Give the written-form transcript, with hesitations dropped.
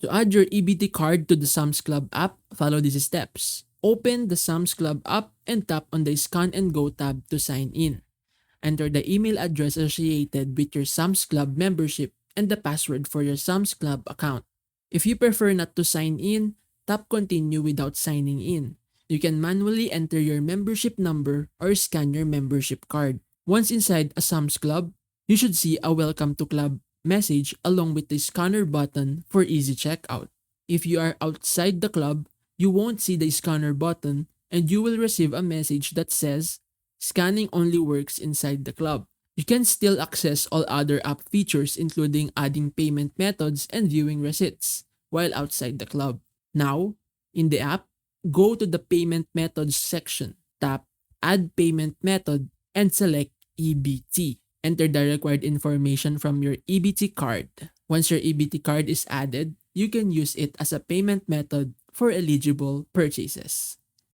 To add your EBT card to the Sam's Club app, follow these steps. Open the Sam's Club app and tap on the Scan and Go tab to sign in. Enter the email address associated with your Sam's Club membership and the password for your Sam's Club account. If you prefer not to sign in, tap Continue without signing in. You can manually enter your membership number or scan your membership card. Once inside a Sam's Club, you should see a Welcome to Club message along with the scanner button for easy checkout. If you are outside the club, you won't see the scanner button and you will receive a message that says, "Scanning only works inside the club." You can still access all other app features including adding payment methods and viewing receipts while outside the club. Now, in the app, go to the Payment Methods section, tap Add Payment Method, and select EBT. Enter the required information from your EBT card. Once your EBT card is added, you can use it as a payment method for eligible purchases.